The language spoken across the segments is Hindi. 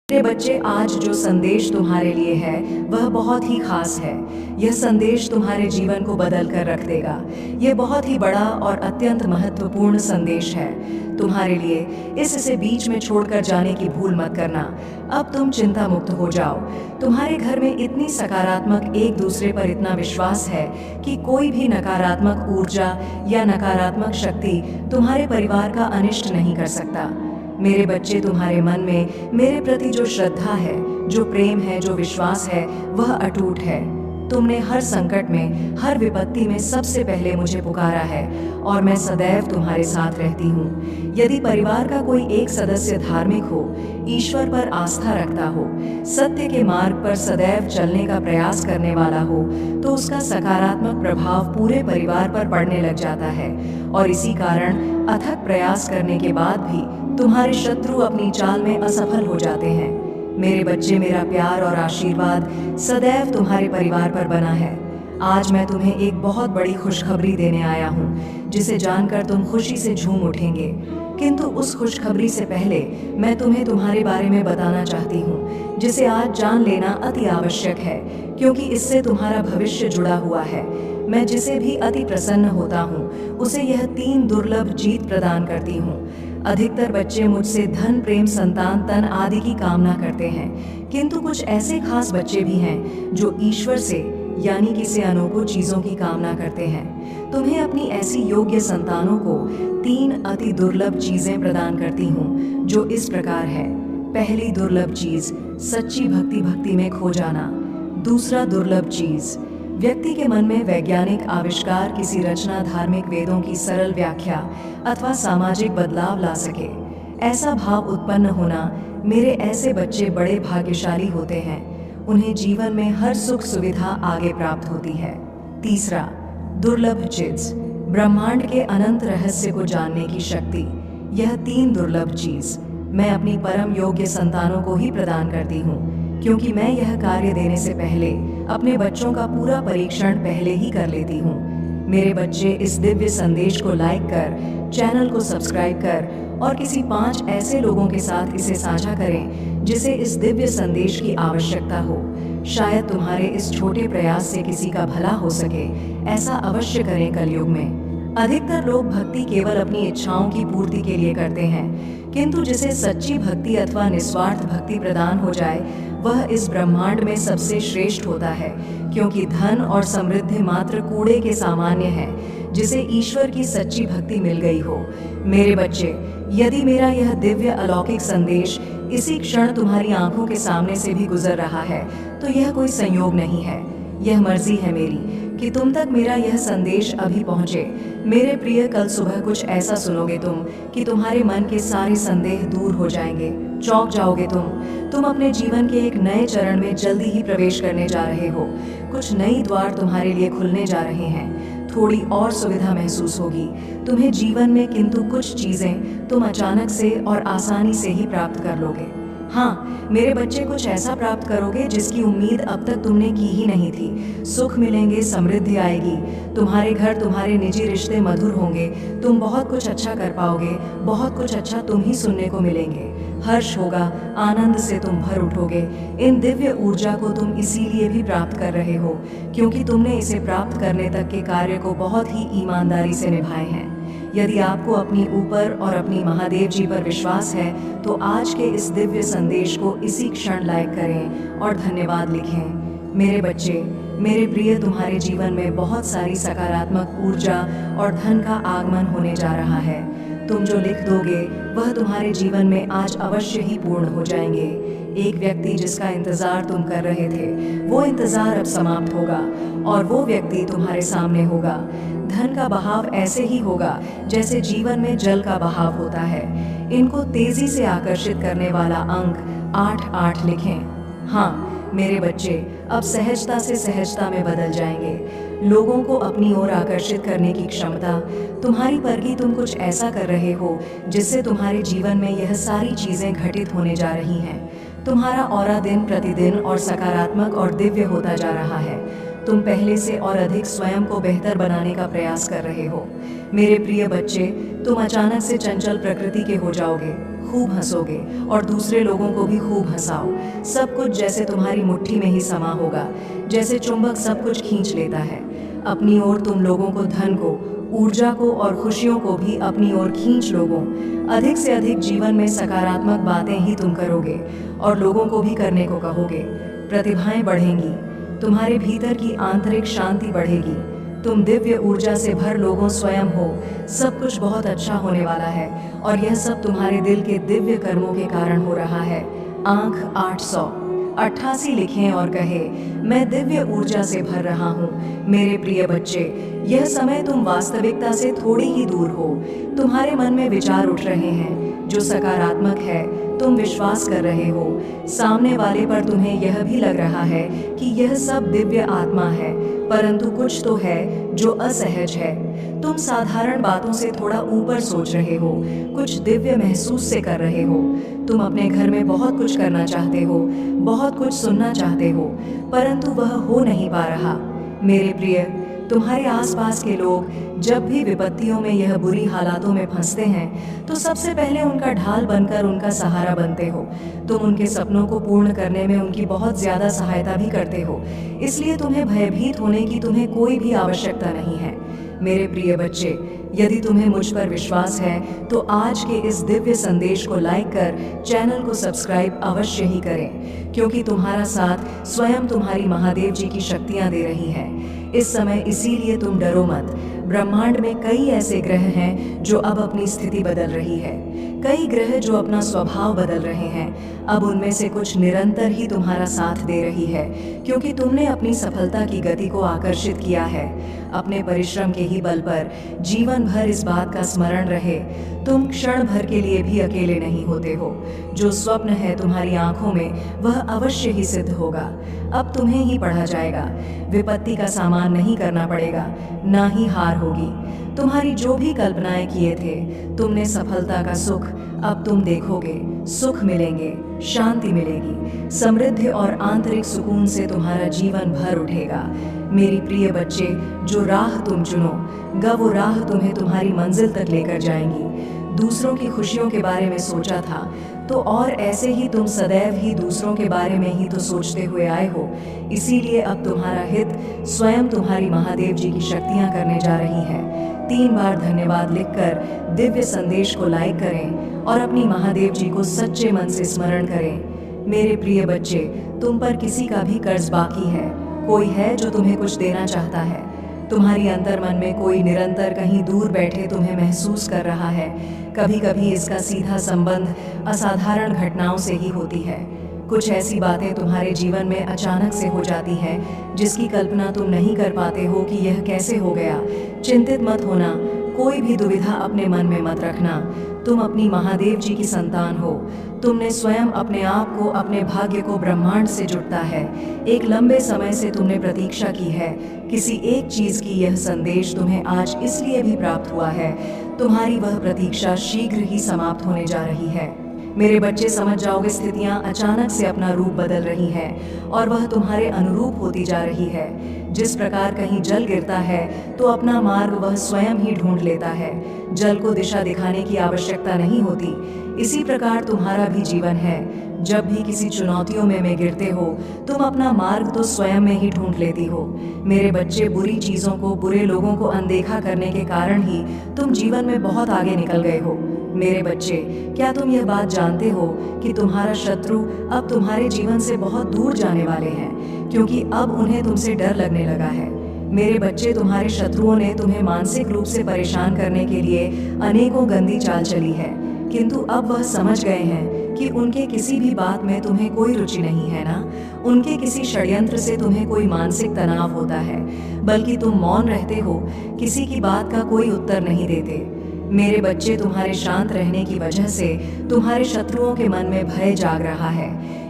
मेरे बच्चे, आज जो संदेश तुम्हारे लिए है वह बहुत ही खास है। यह संदेश तुम्हारे जीवन को बदल कर रख देगा। यह बहुत ही बड़ा और अत्यंत महत्वपूर्ण संदेश है तुम्हारे लिए। इसे बीच में छोड़कर जाने की भूल मत करना। अब तुम चिंता मुक्त हो जाओ। तुम्हारे घर में इतनी सकारात्मक एक दूसरे पर इतना विश्वास है कि कोई भी नकारात्मक ऊर्जा या नकारात्मक शक्ति तुम्हारे परिवार का अनिष्ट नहीं कर सकता। मेरे बच्चे, तुम्हारे मन में मेरे प्रति जो श्रद्धा है, जो प्रेम है, जो विश्वास है, वह अटूट है। तुमने हर संकट में, हर विपत्ति में सबसे पहले मुझे पुकारा है और मैं सदैव तुम्हारे साथ रहती हूँ। यदि परिवार का कोई एक सदस्य धार्मिक हो, ईश्वर पर आस्था रखता हो, सत्य के मार्ग पर सदैव चलने का प्रयास करने वाला हो, तो उसका सकारात्मक प्रभाव पूरे परिवार पर पड़ने लग जाता है। और इसी कारण अथक प्रयास करने के बाद भी तुम्हारे शत्रु अपनी चाल में असफल हो जाते हैं। मेरे बच्चे, मेरा प्यार और आशीर्वाद सदैव तुम्हारे परिवार पर बना है। आज मैं तुम्हें एक बहुत बड़ी खुशखबरी देने आया हूँ, जिसे जानकर तुम खुशी से झूम उठेंगे। किंतु उस खुशखबरी से पहले मैं तुम्हें तुम्हारे बारे में बताना चाहती हूँ, जिसे आज जान लेना अति आवश्यक है, क्योंकि इससे तुम्हारा भविष्य जुड़ा हुआ है। मैं जिसे भी अति प्रसन्न होता हूँ, उसे यह 3 दुर्लभ जीत प्रदान करती हूँ। अधिकतर बच्चे मुझसे धन, प्रेम, संतान, तन आदि की कामना करते हैं, किंतु कुछ ऐसे खास बच्चे भी हैं जो ईश्वर से यानी किसी अनोखी चीजों की कामना करते हैं। तुम्हें अपनी ऐसी योग्य संतानों को 3 अति दुर्लभ चीजें प्रदान करती हूँ, जो इस प्रकार है। पहली दुर्लभ चीज, सच्ची भक्ति में खो जाना। दूसरा दुर्लभ चीज, व्यक्ति के मन में वैज्ञानिक आविष्कार, किसी रचना, धार्मिक वेदों की सरल व्याख्या अथवा सामाजिक बदलाव ला सके। ऐसा भाव उत्पन्न होना। मेरे ऐसे बच्चे बड़े भाग्यशाली होते हैं। उन्हें जीवन में हर सुख सुविधा आगे प्राप्त होती है। तीसरा दुर्लभ चीज, ब्रह्मांड के अनंत रहस्य को जानने की शक्ति। यह 3 दुर्लभ चीज मैं अपनी परम योग्य संतानों को ही प्रदान करती हूँ, क्योंकि मैं यह कार्य देने से पहले अपने बच्चों का पूरा परीक्षण पहले ही कर लेती हूँ। मेरे बच्चे, इस दिव्य संदेश को लाइक कर, चैनल को सब्सक्राइब कर और किसी 5 ऐसे लोगों के साथ इसे साझा करें जिसे इस दिव्य संदेश की आवश्यकता हो। शायद तुम्हारे इस छोटे प्रयास से किसी का भला हो सके। ऐसा अवश्य करें। कलयुग में अधिकतर लोग भक्ति केवल अपनी इच्छाओं की पूर्ति के लिए करते हैं, किंतु जिसे सच्ची भक्ति अथवा निस्वार्थ भक्ति प्रदान हो जाए, वह इस ब्रह्मांड में सबसे श्रेष्ठ होता है, क्योंकि धन और समृद्धि मात्र कूड़े के सामान्य है, जिसे ईश्वर की सच्ची भक्ति मिल गई हो। मेरे बच्चे, यदि मेरा यह दिव्य अलौकिक संदेश इसी क्षण तुम्हारी आंखों के सामने से भी गुजर रहा है, तो यह कोई संयोग नहीं है। यह मर्जी है मेरी कि तुम तक मेरा यह संदेश अभी पहुंचे। मेरे प्रिय, कल सुबह कुछ ऐसा सुनोगे तुम कि तुम्हारे मन के सारे संदेह दूर हो जाएंगे। चौंक जाओगे तुम अपने जीवन के एक नए चरण में जल्दी ही प्रवेश करने जा रहे हो। कुछ नई द्वार तुम्हारे लिए खुलने जा रहे हैं। थोड़ी और सुविधा महसूस होगी तुम्हें जीवन में, किंतु कुछ चीजें तुम अचानक से और आसानी से ही प्राप्त कर लोगे। हाँ मेरे बच्चे, कुछ ऐसा प्राप्त करोगे जिसकी उम्मीद अब तक तुमने की ही नहीं थी। सुख मिलेंगे, समृद्धि आएगी, तुम्हारे घर, तुम्हारे निजी रिश्ते मधुर होंगे, तुम बहुत कुछ अच्छा कर पाओगे, बहुत कुछ अच्छा तुम ही सुनने को मिलेंगे। हर्ष होगा, आनंद से तुम भर उठोगे। इन दिव्य ऊर्जा को तुम इसीलिए भी प्राप्त कर रहे हो, क्योंकि तुमने इसे प्राप्त करने तक के कार्य को बहुत ही ईमानदारी से निभाए हैं। यदि आपको अपनी ऊपर और अपनी महादेव जी पर विश्वास है, तो आज के इस दिव्य संदेश को इसी क्षण लाइक करें और धन्यवाद लिखें। मेरे बच्चे, मेरे प्रिय, तुम्हारे जीवन में बहुत सारी सकारात्मक ऊर्जा और धन का आगमन होने जा रहा है। तुम जो लिख दोगे वह तुम्हारे जीवन में आज अवश्य ही पूर्ण हो जाएंगे। एक व्यक्ति जिसका इंतजार तुम कर रहे थे, वो इंतजार अब समाप्त होगा और वो व्यक्ति तुम्हारे सामने होगा। धन का बहाव ऐसे ही होगा जैसे जीवन में जल का बहाव होता है। इनको तेजी से आकर्षित करने वाला अंक 88 लिखें। हाँ मेरे बच्चे, अब सहजता से सहजता में बदल जाएंगे। लोगों को अपनी ओर आकर्षित करने की क्षमता तुम्हारी पर कि तुम कुछ ऐसा कर रहे हो जिससे तुम्हारे जीवन में यह सारी चीजें घटित होने जा रही हैं। तुम्हारा ऑरा दिन प्रतिदिन और सकारात्मक और दिव्य होता जा रहा है। तुम पहले से और अधिक स्वयं को बेहतर बनाने का प्रयास कर रहे हो। मेरे प्रिय बच्चे, तुम अचानक से चंचल प्रकृति के हो जाओगे, खूब हंसोगे और दूसरे लोगों को भी खूब हंसाओ। सब कुछ जैसे तुम्हारी मुट्ठी में ही समा होगा, जैसे चुंबक सब कुछ खींच लेता है। अपनी ओर तुम लोगों को, धन को, ऊर्जा को और खुशियों को भी अपनी ओर खींच लोगो। अधिक से अधिक जीवन में सकारात्मक बातें ही तुम करोगे और लोगों को भी करने को कहोगे। प्रतिभाएं बढ़ेंगी, तुम्हारे भीतर की आंतरिक शांति बढ़ेगी, तुम दिव्य ऊर्जा से भर लोगों स्वयं हो। सब कुछ बहुत अच्छा होने वाला है और यह सब तुम्हारे दिल के दिव्य कर्मों के कारण हो रहा है। आंख 888 लिखें और कहे, मैं दिव्य ऊर्जा से भर रहा हूँ। मेरे प्रिय बच्चे, यह समय तुम वास्तविकता से थोड़ी ही दूर हो। तुम्हारे मन में विचार उठ रहे हैं जो सकारात्मक है, तुम विश्वास कर रहे हो। सामने वाले पर तुम्हें यह भी लग रहा है कि यह सब दिव्य आत्मा है, परंतु कुछ तो है जो असहज है। तुम साधारण बातों से थोड़ा ऊपर सोच रहे हो, कुछ दिव्य महसूस से कर रहे हो। तुम अपने घर में बहुत कुछ करना चाहते हो, बहुत कुछ सुनना चाहते हो, परंतु वह हो नहीं पा रहा। मेरे प्रिय, तुम्हारे आसपास के लोग जब भी विपत्तियों में, यह बुरी हालातों में फंसते हैं, तो सबसे पहले उनका ढाल बनकर उनका सहारा बनते हो। तुम उनके सपनों को पूर्ण करने में उनकी बहुत ज्यादा सहायता भी करते हो, इसलिए तुम्हें भयभीत होने की तुम्हें कोई भी आवश्यकता नहीं है। मेरे प्रिय बच्चे, यदि तुम्हें मुझ पर विश्वास है तो आज के इस दिव्य संदेश को लाइक कर चैनल को सब्सक्राइब अवश्य ही करें, क्योंकि तुम्हारा साथ स्वयं तुम्हारी महादेव जी की शक्तियां दे रही हैं इस समय। इसीलिए तुम डरो मत। ब्रह्मांड में कई ऐसे ग्रह हैं जो अब अपनी स्थिति बदल रही है, कई ग्रह जो अपना स्वभाव बदल रहे हैं। अब उनमें से कुछ निरंतर ही तुम्हारा साथ दे रही है, क्योंकि तुमने अपनी सफलता की गति को आकर्षित किया है। अपने परिश्रम के ही बल पर जीवन भर इस बात का स्मरण रहे, तुम क्षण भर के लिए भी अकेले नहीं होते हो। जो स्वप्न है तुम्हारी आंखों में, वह अवश्य ही सिद्ध होगा। अब तुम्हें ही पढ़ा जाएगा, विपत्ति का सामान नहीं करना पड़ेगा, ना ही हार होगी। तुम्हारी जो भी कल्पनाएं किए थे, तुमने सफलता का सुख अब तुम देखोगे। सुख मिलेंगे, शांति मिलेगी, समृद्धि और आंतरिक सुकून से तुम्हारा जीवन भर उठेगा। मेरी प्रिय बच्चे, जो राह तुम चुनो वो राह तुम्हें तुम्हारी मंजिल तक लेकर जाएंगी। दूसरों की खुशियों के बारे में सोचा था तो और ऐसे ही तुम सदैव ही दूसरों के बारे में ही तो सोचते हुए आए हो। इसीलिए अब तुम्हारा हित स्वयं तुम्हारी महादेव जी की शक्तियां करने जा रही है। 3 बार धन्यवाद लिखकर दिव्य संदेश को लाइक करें और अपनी महादेव जी को सच्चे मन से स्मरण करें। मेरे प्रिय बच्चे, तुम पर किसी का भी कर्ज बाकी है, कोई है जो तुम्हें कुछ देना चाहता है। तुम्हारी अंतर्मन में कोई निरंतर कहीं दूर बैठे तुम्हें महसूस कर रहा है। कभी कभी इसका सीधा संबंध असाधारण घटनाओं से ही होती है। कुछ ऐसी बातें तुम्हारे जीवन में अचानक से हो जाती हैं जिसकी कल्पना तुम नहीं कर पाते हो कि यह कैसे हो गया। चिंतित मत होना, कोई भी दुविधा अपने मन में मत रखना। तुम अपनी महादेव जी की संतान हो। तुमने स्वयं अपने आप को, अपने भाग्य को ब्रह्मांड से जुड़ता है। एक लंबे समय से तुमने प्रतीक्षा की है किसी एक चीज की। यह संदेश तुम्हें आज इसलिए भी प्राप्त हुआ है, तुम्हारी वह प्रतीक्षा शीघ्र ही समाप्त होने जा रही है। मेरे बच्चे, समझ जाओगे, स्थितियां अचानक से अपना रूप बदल रही हैं और वह तुम्हारे अनुरूप होती जा रही है। जिस प्रकार कहीं जल गिरता है तो अपना मार्ग वह स्वयं ही ढूंढ लेता है, जल को दिशा दिखाने की आवश्यकता नहीं होती। इसी प्रकार तुम्हारा भी जीवन है। जब भी किसी चुनौतियों में गिरते हो, तुम अपना मार्ग तो स्वयं में ही ढूंढ लेती हो। मेरे बच्चे, बुरी चीजों को, बुरे लोगों को अनदेखा करने के कारण ही तुम जीवन में बहुत आगे निकल गए हो। मेरे बच्चे, क्या तुम यह बात जानते हो कि तुम्हारा शत्रु अब तुम्हारे जीवन से बहुत दूर जाने वाले हैं, क्योंकि अब उन्हें तुमसे डर लगने लगा है। मेरे बच्चे, तुम्हारे शत्रुओं ने तुम्हें मानसिक रूप से परेशान करने के लिए अनेकों गंदी चाल चली है, किंतु अब वह समझ गए हैं कि उनके किसी भी बात में तुम्हें कोई रुचि नहीं है ना। उनके किसी षड्यंत्र से तुम्हें कोई मानसिक तनाव होता है, बल्कि तुम मौन रहते हो, किसी की बात का कोई उत्तर नहीं देते। मेरे बच्चे, तुम्हारे शांत रहने की वजह से तुम्हारे शत्रुओं के मन में भय जाग रहा है,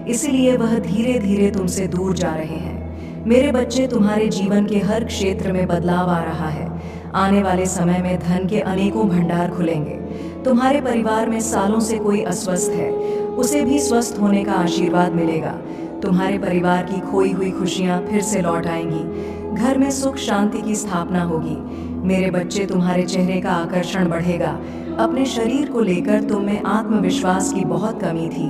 इसलिए वह धीरे धीरे तुमसे दूर जा रहे हैं। मेरे बच्चे, तुम्हारे जीवन के हर क्षेत्र में बदलाव आ रहा है। आने वाले समय में धन के अनेकों भंडार खुलेंगे। तुम्हारे परिवार में सालों से कोई अस्वस्थ है, उसे भी स्वस्थ होने का आशीर्वाद मिलेगा। तुम्हारे परिवार की खोई हुई खुशियां फिर से लौट आएंगी। घर में सुख शांति की स्थापना होगी। मेरे बच्चे, तुम्हारे चेहरे का आकर्षण बढ़ेगा। अपने शरीर को लेकर तुम में आत्मविश्वास की बहुत कमी थी,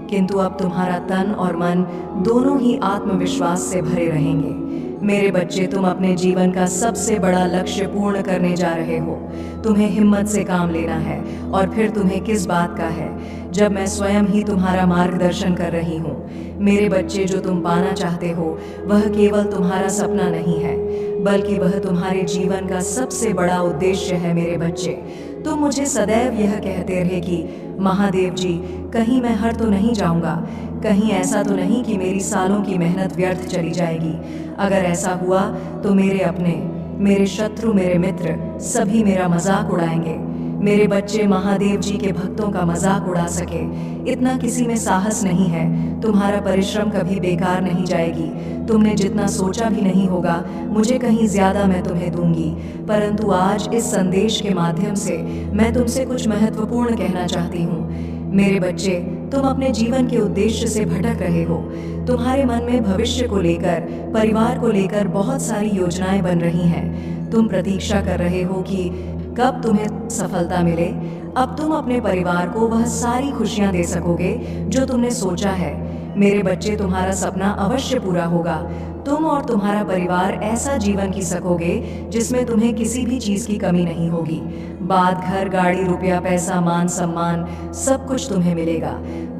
किंतु अब तुम्हारा तन और मन दोनों ही आत्मविश्वास से भरे रहेंगे। मेरे बच्चे, तुम अपने जीवन का सबसे बड़ा लक्ष्य पूर्ण करने जा रहे हो। तुम्हें हिम्मत से काम लेना है, और फिर तुम्हें किस बात का है जब मैं स्वयं ही तुम्हारा मार्गदर्शन कर रही हूँ। मेरे बच्चे, जो तुम पाना चाहते हो वह केवल तुम्हारा सपना नहीं है, बल्कि वह तुम्हारे जीवन का सबसे बड़ा उद्देश्य है। मेरे बच्चे, तुम मुझे सदैव यह कहते रहे कि महादेव जी, कहीं मैं हर तो नहीं जाऊंगा, कहीं ऐसा तो नहीं कि मेरी सालों की मेहनत व्यर्थ चली जाएगी। अगर ऐसा हुआ तो मेरे अपने, मेरे शत्रु, मेरे मित्र सभी मेरा मजाक उड़ाएंगे। मेरे बच्चे, महादेव जी के भक्तों का मजाक उड़ा सके इतना किसी में साहस नहीं है। तुम्हारा परिश्रम कभी बेकार नहीं जाएगी। तुमने जितना सोचा भी नहीं होगा, मुझे कहीं ज्यादा मैं तुम्हें दूंगी। परंतु आज इस संदेश के माध्यम से मैं तुमसे कुछ महत्वपूर्ण कहना चाहती हूँ। मेरे बच्चे, तुम अपने जीवन के उद्देश्य से भटक रहे हो। तुम्हारे मन में भविष्य को लेकर, परिवार को लेकर बहुत सारी योजनाएं बन रही हैं। तुम प्रतीक्षा कर रहे हो कि कब तुम्हें सफलता मिले। अब तुम अपने परिवार को वह सारी खुशियां दे सकोगे जो तुमने सोचा है। मेरे बच्चे, तुम्हारा सपना अवश्य पूरा होगा। तुम और तुम्हारा परिवार ऐसा जीवन जी सकोगे जिसमें तुम्हें किसी भी चीज की कमी नहीं होगी। बात घर, गाड़ी, रुपया, पैसा, मान सम्मान सब कुछ तुम्हें मिलेगा,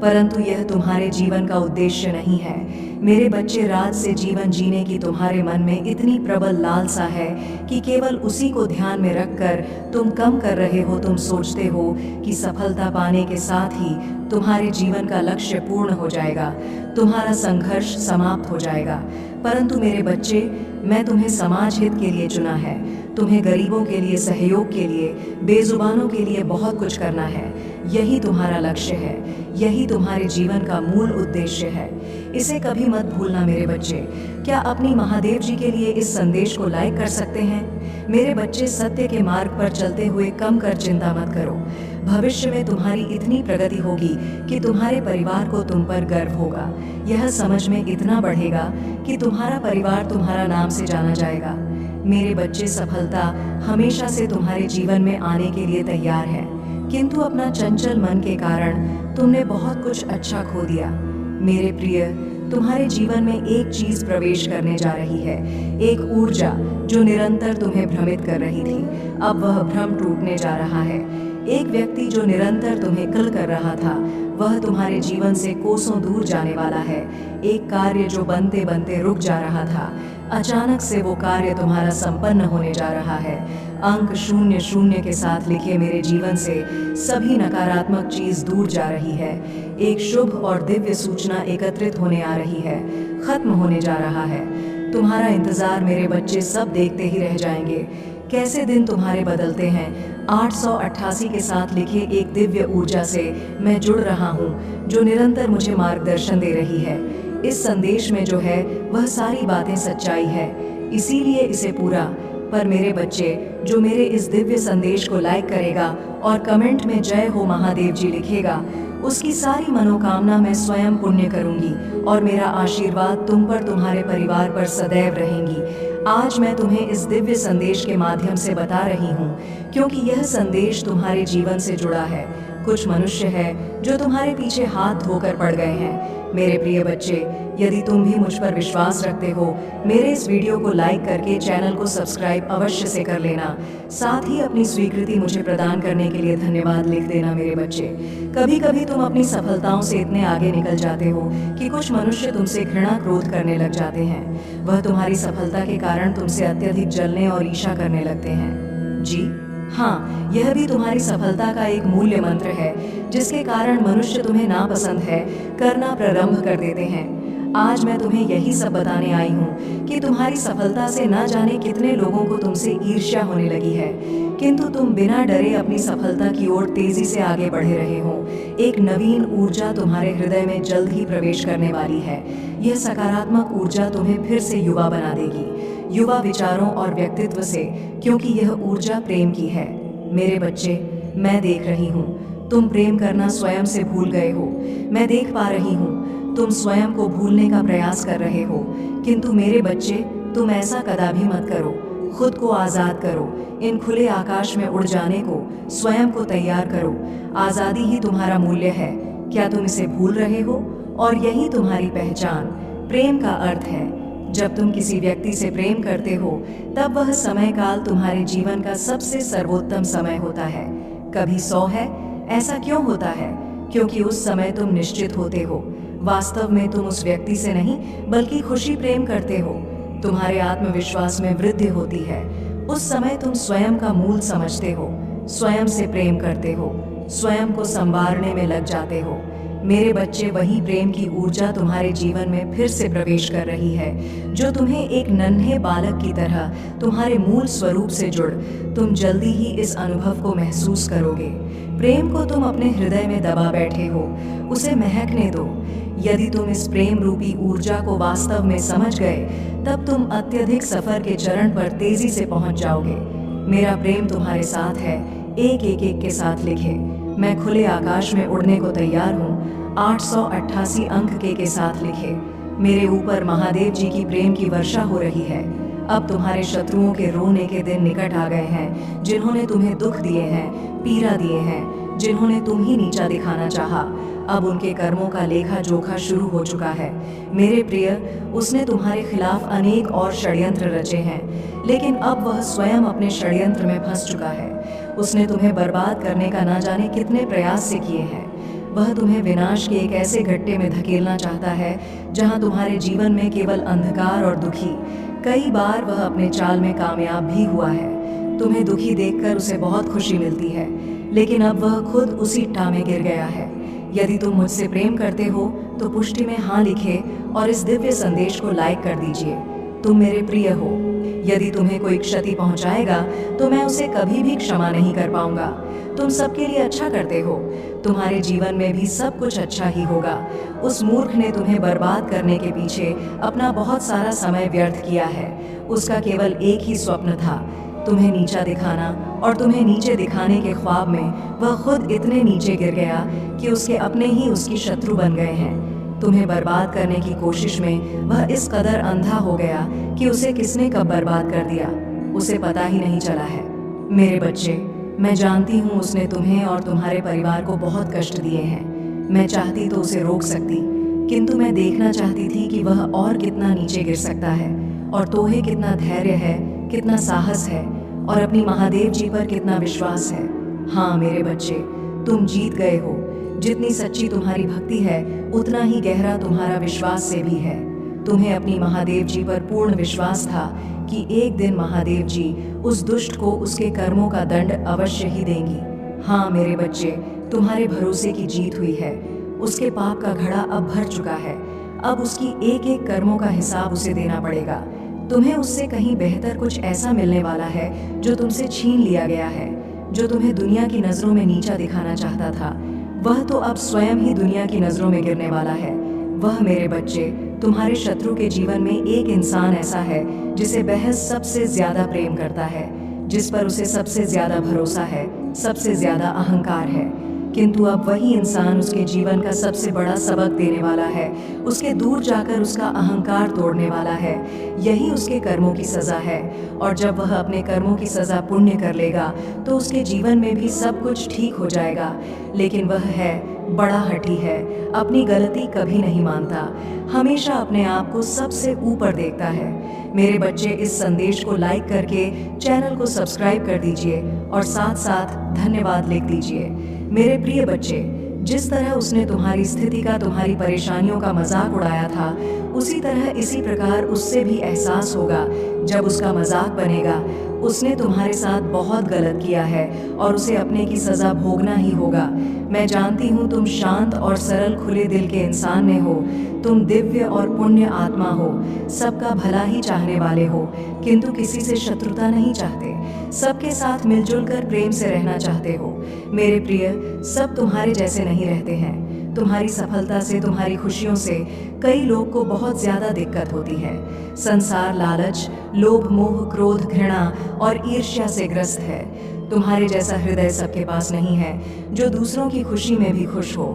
परंतु यह तुम्हारे जीवन का उद्देश्य नहीं है। मेरे बच्चे, राज से जीवन जीने की तुम्हारे मन में इतनी प्रबल लालसा है कि केवल उसी को ध्यान में रखकर तुम कम कर रहे हो। तुम सोचते हो कि सफलता पाने के साथ ही तुम्हारे जीवन का लक्ष्य पूर्ण हो जाएगा, तुम्हारा संघर्ष समाप्त हो जाएगा। परंतु मेरे बच्चे, मैं तुम्हें समाज हित के लिए चुना है। तुम्हें गरीबों के लिए, सहयोग के लिए, बेजुबानों के लिए बहुत कुछ करना है। यही तुम्हारा लक्ष्य है, यही तुम्हारे जीवन का मूल उद्देश्य है। इसे कभी मत भूलना मेरे बच्चे। क्या अपनी महादेव जी के लिए इस संदेश को लाइक कर सकते हैं? मेरे बच्चे, सत्य के मार्ग पर चलते हुए कम कर चिंता मत करो। भविष्य में तुम्हारी इतनी प्रगति होगी कि तुम्हारे परिवार को तुम पर गर्व होगा। यह समझ में इतना बढ़ेगा कि तुम्हारा परिवार तुम्हारा नाम से जाना जाएगा। मेरे बच्चे, सफलता हमेशा से तुम्हारे जीवन में आने के लिए तैयार है, किंतु अपना चंचल मन के कारण तुमने बहुत कुछ अच्छा खो दिया। मेरे प्रिय, तुम्हारे जीवन में एक चीज प्रवेश करने जा रही है, एक ऊर्जा जो निरंतर तुम्हें भ्रमित कर रही थी। अब वह भ्रम टूटने जा रहा है। एक व्यक्ति जो निरंतर तुम्हें कल कर रहा था, वह तुम्हारे जीवन से कोसों दूर जाने वाला है। एक कार्य जो बनते बनते रुक जा रहा था, अचानक से वो कार्य तुम्हारा संपन्न होने जा रहा है। अंक 00 के साथ लिखे मेरे जीवन से सभी नकारात्मक चीज दूर जा रही है। एक शुभ और दिव्य सूचना एकत्रित होने आ रही है, खत्म होने जा रहा है। तुम्हारा इंतजार मेरे बच्चे सब देखते ही रह जाएंगे। कैसे दिन तुम्हारे बदलते हैं। 888 के साथ लिखे एक दिव्य ऊर्जा से मैं जुड़ रहा हूँ, जो निरंतर मुझे मार्गदर्शन दे रही है। इस संदेश में जो है वह सारी बातें सच्चाई है, इसीलिए इसे पूरा। पर मेरे बच्चे, जो मेरे इस दिव्य संदेश को लाइक करेगा और कमेंट में जय हो महादेव जी लिखेगा, उसकी सारी मनोकामना मैं स्वयं पुण्य करूंगी और मेरा आशीर्वाद तुम पर, तुम्हारे परिवार पर सदैव रहेंगी। आज मैं तुम्हें इस दिव्य संदेश के माध्यम से बता रही हूँ, क्योंकि यह संदेश तुम्हारे जीवन से जुड़ा है। कुछ मनुष्य है जो तुम्हारे पीछे हाथ धोकर पड़ गए हैं। मेरे प्रिय बच्चे, यदि तुम भी मुझ पर विश्वास रखते हो, मेरे इस वीडियो को लाइक करके चैनल को सब्सक्राइब अवश्य से कर लेना। साथ ही अपनी स्वीकृति मुझे प्रदान करने के लिए धन्यवाद लिख देना। मेरे बच्चे, कभी कभी तुम अपनी सफलताओं से इतने आगे निकल जाते हो कि कुछ मनुष्य तुमसे घृणा, क्रोध करने लग जाते हैं। वह तुम्हारी सफलता के कारण तुमसे अत्यधिक जलने और ईर्ष्या करने लगते हैं। जी हाँ, यह भी तुम्हारी सफलता का एक मूल्य मंत्र है, जिसके कारण मनुष्य तुम्हें नापसंद है करना प्रारंभ कर देते हैं। आज मैं तुम्हें यही सब बताने आई हूँ कि तुम्हारी सफलता से ना जाने कितने लोगों को तुमसे ईर्ष्या होने लगी है, किंतु तुम बिना डरे अपनी सफलता की ओर तेजी से आगे बढ़े रहे हो। एक नवीन ऊर्जा तुम्हारे हृदय में जल्द ही प्रवेश करने वाली है। यह सकारात्मक ऊर्जा तुम्हें फिर से युवा बना देगी, युवा विचारों और व्यक्तित्व से, क्योंकि यह ऊर्जा प्रेम की है। मेरे बच्चे, मैं देख रही हूँ तुम प्रेम करना स्वयं से भूल गए हो। मैं देख पा रही हूँ तुम स्वयं को भूलने का प्रयास कर रहे हो, किंतु मेरे बच्चे, तुम ऐसा कदापि मत करो। खुद को आज़ाद करो। इन खुले आकाश में उड़ जाने को स्वयं को तैयार करो। आज़ादी ही तुम्हारा मूल्य है। क्या तुम इसे भूल रहे हो? और यही तुम्हारी पहचान, प्रेम का अर्थ है। जब तुम किसी व्यक्ति से प्रेम करते हो तब वह समय काल तुम्हारे जीवन का सबसे सर्वोत्तम समय होता है। कभी 100 है। ऐसा क्यों होता है? क्योंकि उस समय तुम निश्चित होते हो। वास्तव में तुम उस व्यक्ति से नहीं बल्कि खुशी प्रेम करते हो। तुम्हारे आत्मविश्वास में वृद्धि होती है। उस समय तुम स्वयं का मूल समझते हो, स्वयं से प्रेम करते हो, स्वयं को संवारने में लग जाते हो। मेरे बच्चे, वही प्रेम की ऊर्जा तुम्हारे जीवन में फिर से प्रवेश कर रही है, जो तुम्हें एक नन्हे बालक की तरह तुम्हारे मूल स्वरूप से जुड़ तुम जल्दी ही इस अनुभव को महसूस करोगे। प्रेम को तुम अपने हृदय में दबा बैठे हो, उसे महकने दो। यदि तुम इस प्रेम रूपी ऊर्जा को वास्तव में समझ गए तब तुम अत्यधिक सफर के चरण पर तेजी से पहुंच जाओगे। मेरा प्रेम तुम्हारे साथ है, एक के साथ लिखे। मैं खुले आकाश में उड़ने को तैयार हूँ, 888 अंक के साथ लिखे। मेरे ऊपर महादेव जी की प्रेम की वर्षा हो रही है। अब तुम्हारे शत्रुओं के रोने के दिन निकट आ गए हैं, जिन्होंने तुम्हें दुख दिए हैं, पीड़ा दिए हैं, जिन्होंने तुम ही नीचा दिखाना चाहा। अब उनके कर्मों का लेखा जोखा शुरू हो चुका है। मेरे प्रिय, उसने तुम्हारे खिलाफ अनेक और षड्यंत्र रचे हैं, लेकिन अब वह स्वयं अपने षड्यंत्र में फंस चुका है। उसने तुम्हें बर्बाद करने का ना जाने कितने प्रयास से किए हैं। वह तुम्हें विनाश के एक ऐसे गड्ढे में धकेलना चाहता है जहां तुम्हारे जीवन में केवल अंधकार और दुखी। कई बार वह अपने चाल में कामयाब भी हुआ है। तुम्हें दुखी देखकर उसे बहुत खुशी मिलती है, लेकिन अब वह खुद उसी टाह में गिर गया है। यदि तुम मुझसे प्रेम करते हो तो पुष्टि में हाँ लिखे और इस दिव्य संदेश को लाइक कर दीजिए। तुम मेरे प्रिय हो। यदि तुम्हें कोई क्षति पहुंचाएगा तो मैं उसे कभी भी क्षमा नहीं कर पाऊंगा। तुम सबके लिए अच्छा करते हो, तुम्हारे जीवन में भी सब कुछ अच्छा ही होगा। उस मूर्ख ने तुम्हें बर्बाद करने के पीछे अपना बहुत सारा समय व्यर्थ किया है। उसका केवल एक ही स्वप्न था, तुम्हें नीचा दिखाना, और तुम्हें नीचे दिखाने के ख्वाब में वह खुद इतने नीचे गिर गया कि उसके अपने ही उसकी शत्रु बन गए हैं। तुम्हें बर्बाद करने की कोशिश में वह इस कदर अंधा हो गया कि उसे किसने कब बर्बाद कर दिया उसे पता ही नहीं चला है। मेरे बच्चे, मैं जानती हूँ उसने तुम्हें और तुम्हारे परिवार को बहुत कष्ट दिए हैं। मैं चाहती तो उसे रोक सकती, किंतु मैं देखना चाहती थी कि वह और कितना नीचे गिर सकता है, और तोहे कितना धैर्य है, कितना साहस है, और अपनी महादेव जी पर कितना विश्वास है। हाँ मेरे बच्चे, तुम जीत गए हो। जितनी सच्ची तुम्हारी भक्ति है उतना ही गहरा तुम्हारा विश्वास से भी है। तुम्हें अपनी महादेव जी पर पूर्ण विश्वास था कि एक दिन महादेव जी उस दुष्ट को उसके कर्मों का दंड अवश्य ही देंगी। हाँ मेरे बच्चे, तुम्हारे भरोसे की जीत हुई है। उसके पाप का घड़ा अब भर चुका है। अब उसकी एक एक कर्मों का हिसाब उसे देना पड़ेगा। तुम्हें उससे कहीं बेहतर कुछ ऐसा मिलने वाला है जो तुमसे छीन लिया गया है। जो तुम्हें दुनिया की नज़रों में नीचा दिखाना चाहता था, वह तो अब स्वयं ही दुनिया की नज़रों में गिरने वाला है। वह मेरे बच्चे, तुम्हारे शत्रु के जीवन में एक इंसान ऐसा है जिसे वह सबसे ज्यादा प्रेम करता है, जिस पर उसे सबसे ज्यादा भरोसा है, सबसे ज्यादा अहंकार है। किंतु अब वही इंसान उसके जीवन का सबसे बड़ा सबक देने वाला है, उसके दूर जाकर उसका अहंकार तोड़ने वाला है। यही उसके कर्मों की सज़ा है, और जब वह अपने कर्मों की सज़ा पुण्य कर लेगा तो उसके जीवन में भी सब कुछ ठीक हो जाएगा। लेकिन वह है बड़ा हठी है, अपनी गलती कभी नहीं मानता, हमेशा अपने आप को सबसे ऊपर देखता है। मेरे बच्चे, इस संदेश को लाइक करके चैनल को सब्सक्राइब कर दीजिए और साथ साथ धन्यवाद लिख दीजिए। मेरे प्रिय बच्चे, जिस तरह उसने तुम्हारी स्थिति का, तुम्हारी परेशानियों का मजाक उड़ाया था, उसी तरह इसी प्रकार उससे भी एहसास होगा जब उसका मजाक बनेगा। उसने तुम्हारे साथ बहुत गलत किया है और उसे अपने की सज़ा भोगना ही होगा। मैं जानती हूँ तुम शांत और सरल खुले दिल के इंसान में हो। तुम दिव्य और पुण्य आत्मा हो, सबका भला ही चाहने वाले हो, किंतु किसी से शत्रुता नहीं चाहते, सबके साथ मिलजुल कर प्रेम से रहना चाहते हो। मेरे प्रिय, सब तुम्हारे जैसे नहीं रहते हैं। तुम्हारी सफलता से, तुम्हारी खुशियों से कई लोग को बहुत ज़्यादा दिक्कत होती है। संसार लालच, लोभ, मोह, क्रोध, घृणा और ईर्ष्या से ग्रस्त है। तुम्हारे जैसा हृदय सबके पास नहीं है जो दूसरों की खुशी में भी खुश हो।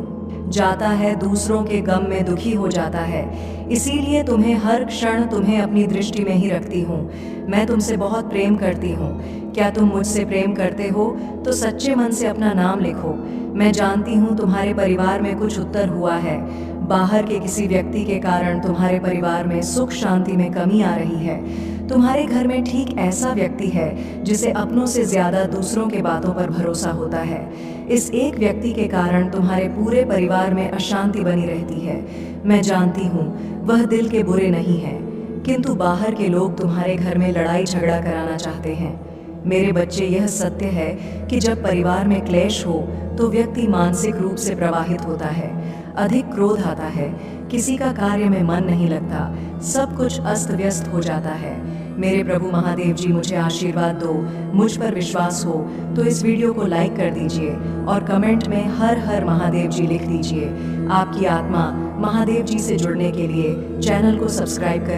जाता है, दूसरों के गम में दुखी हो जाता है। इसीलिए तुम्हें हर क्षण तुम्हें अपनी दृष्टि में ही रखती हूँ। मैं तुमसे बहुत प्रेम करती हूँ। क्या तुम मुझसे प्रेम करते हो तो सच्चे मन से अपना नाम लिखो। मैं जानती हूँ तुम्हारे परिवार में कुछ उत्तर हुआ है। बाहर के किसी व्यक्ति के कारण तुम्हारे परिवार में सुख शांति में कमी आ रही है। तुम्हारे घर में ठीक ऐसा व्यक्ति है जिसे अपनों से ज्यादा दूसरों के बातों पर भरोसा होता है। इस एक व्यक्ति के कारण तुम्हारे पूरे परिवार में अशांति बनी रहती है। मैं जानती हूँ वह दिल के बुरे नहीं हैं, किंतु बाहर के लोग तुम्हारे घर में लड़ाई झगड़ा कराना चाहते हैं। मेरे बच्चे, यह सत्य है कि जब परिवार में क्लेश हो तो व्यक्ति मानसिक रूप से प्रभावित होता है, अधिक क्रोध आता है, किसी का कार्य में मन नहीं लगता, सब कुछ अस्त व्यस्त हो जाता है। मेरे प्रभु महादेव जी मुझे आशीर्वाद दो, मुझ पर विश्वास हो तो इस वीडियो को लाइक कर दीजिए और कमेंट में हर हर महादेव जी लिख दीजिए। आपकी आत्मा महादेव जी से जुड़ने के लिए चैनल को सब्सक्राइब कर